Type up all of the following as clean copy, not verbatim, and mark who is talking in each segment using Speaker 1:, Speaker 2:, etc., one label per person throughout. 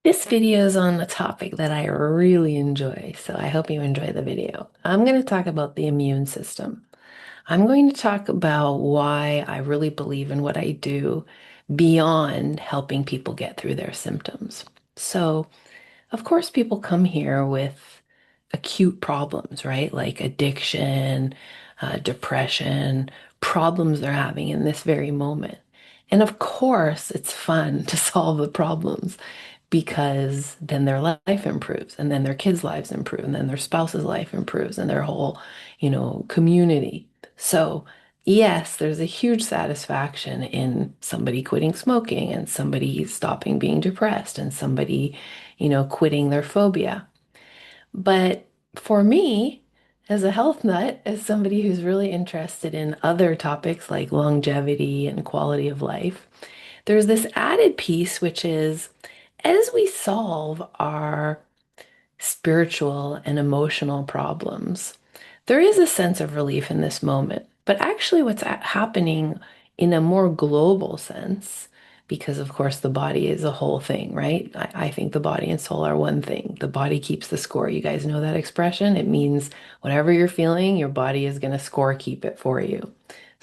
Speaker 1: This video is on a topic that I really enjoy, so I hope you enjoy the video. I'm going to talk about the immune system. I'm going to talk about why I really believe in what I do beyond helping people get through their symptoms. So, of course, people come here with acute problems, right? Like addiction, depression, problems they're having in this very moment. And of course, it's fun to solve the problems because then their life improves and then their kids' lives improve and then their spouse's life improves and their whole, community. So, yes, there's a huge satisfaction in somebody quitting smoking and somebody stopping being depressed and somebody, quitting their phobia. But for me, as a health nut, as somebody who's really interested in other topics like longevity and quality of life, there's this added piece, which is as we solve our spiritual and emotional problems, there is a sense of relief in this moment. But actually, what's happening in a more global sense, because of course the body is a whole thing, right? I think the body and soul are one thing. The body keeps the score. You guys know that expression? It means whatever you're feeling, your body is going to score keep it for you.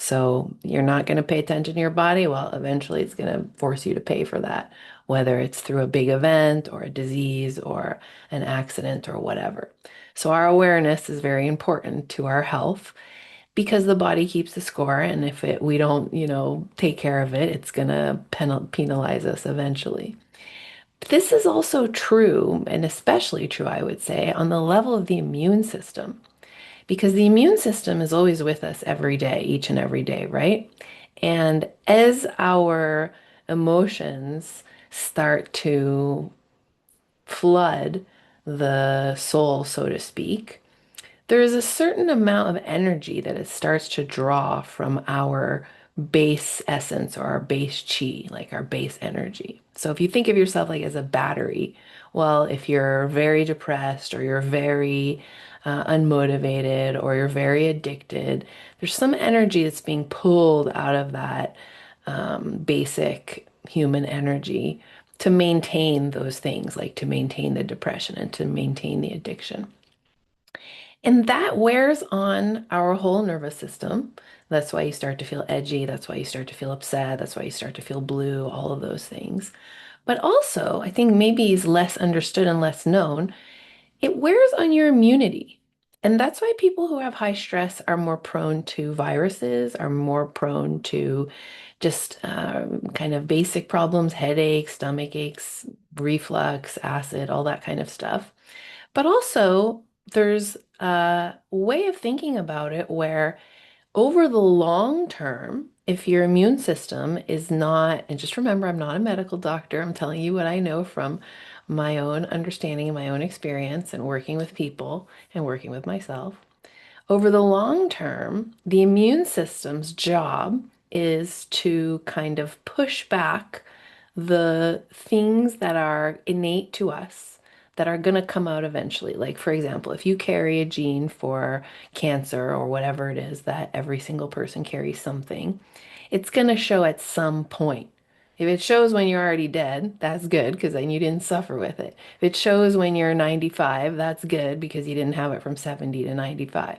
Speaker 1: So you're not going to pay attention to your body. Well, eventually it's going to force you to pay for that, whether it's through a big event or a disease or an accident or whatever. So our awareness is very important to our health because the body keeps the score, and if we don't, take care of it, it's gonna penalize us eventually. But this is also true, and especially true, I would say, on the level of the immune system, because the immune system is always with us every day, each and every day, right? And as our emotions start to flood the soul, so to speak, there is a certain amount of energy that it starts to draw from our base essence or our base chi, like our base energy. So if you think of yourself like as a battery, well, if you're very depressed or you're very unmotivated or you're very addicted, there's some energy that's being pulled out of that basic human energy to maintain those things, like to maintain the depression and to maintain the addiction. And that wears on our whole nervous system. That's why you start to feel edgy. That's why you start to feel upset. That's why you start to feel blue, all of those things. But also, I think maybe is less understood and less known. It wears on your immunity. And that's why people who have high stress are more prone to viruses, are more prone to just kind of basic problems, headaches, stomach aches, reflux, acid, all that kind of stuff. But also, there's a way of thinking about it where over the long term, if your immune system is not, and just remember, I'm not a medical doctor, I'm telling you what I know from my own understanding and my own experience and working with people and working with myself. Over the long term, the immune system's job is to kind of push back the things that are innate to us that are going to come out eventually. Like, for example, if you carry a gene for cancer or whatever it is that every single person carries something, it's going to show at some point. If it shows when you're already dead, that's good because then you didn't suffer with it. If it shows when you're 95, that's good because you didn't have it from 70 to 95.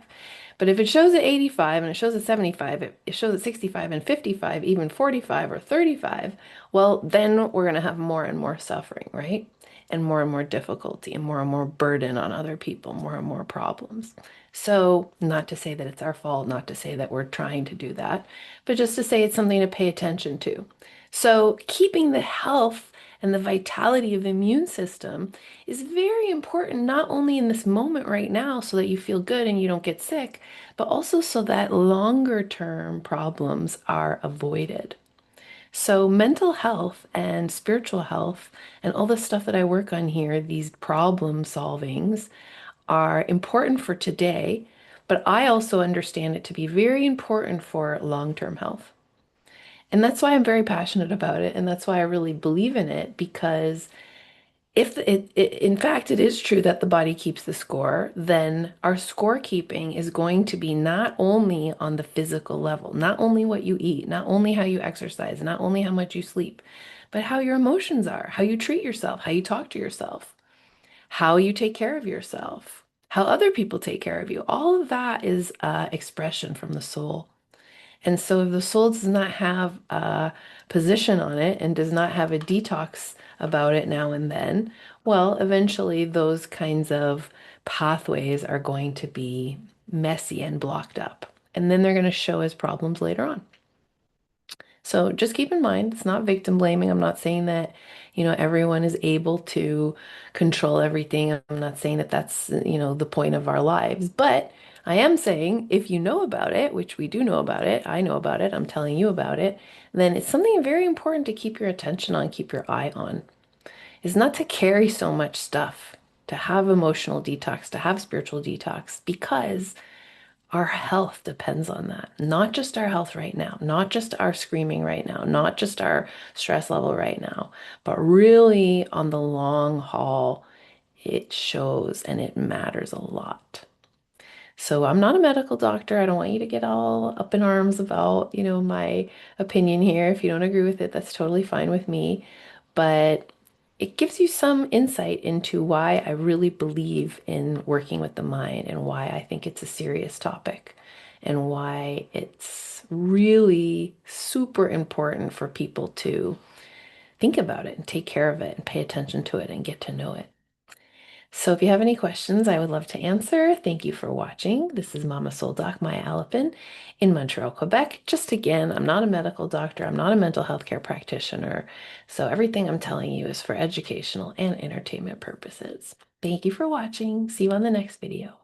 Speaker 1: But if it shows at 85 and it shows at 75, it shows at 65 and 55, even 45 or 35, well, then we're going to have more and more suffering, right? And more difficulty and more burden on other people, more and more problems. So, not to say that it's our fault, not to say that we're trying to do that, but just to say it's something to pay attention to. So, keeping the health and the vitality of the immune system is very important, not only in this moment right now, so that you feel good and you don't get sick, but also so that longer term problems are avoided. So, mental health and spiritual health and all the stuff that I work on here, these problem solvings, are important for today, but I also understand it to be very important for long-term health. And that's why I'm very passionate about it. And that's why I really believe in it because if in fact, it is true that the body keeps the score, then our scorekeeping is going to be not only on the physical level, not only what you eat, not only how you exercise, not only how much you sleep, but how your emotions are, how you treat yourself, how you talk to yourself, how you take care of yourself, how other people take care of you. All of that is expression from the soul. And so if the soul does not have a position on it and does not have a detox about it now and then, well, eventually those kinds of pathways are going to be messy and blocked up. And then they're going to show as problems later on. So just keep in mind, it's not victim blaming. I'm not saying that, everyone is able to control everything. I'm not saying that that's, the point of our lives. But I am saying if you know about it, which we do know about it, I know about it, I'm telling you about it, then it's something very important to keep your attention on, keep your eye on. Is not to carry so much stuff, to have emotional detox, to have spiritual detox, because our health depends on that. Not just our health right now, not just our screaming right now, not just our stress level right now, but really on the long haul, it shows and it matters a lot. So I'm not a medical doctor. I don't want you to get all up in arms about, my opinion here. If you don't agree with it, that's totally fine with me. But it gives you some insight into why I really believe in working with the mind and why I think it's a serious topic and why it's really super important for people to think about it and take care of it and pay attention to it and get to know it. So if you have any questions, I would love to answer. Thank you for watching. This is Mama Soul Doc Maya Alapin in Montreal, Quebec. Just again, I'm not a medical doctor. I'm not a mental health care practitioner. So everything I'm telling you is for educational and entertainment purposes. Thank you for watching. See you on the next video.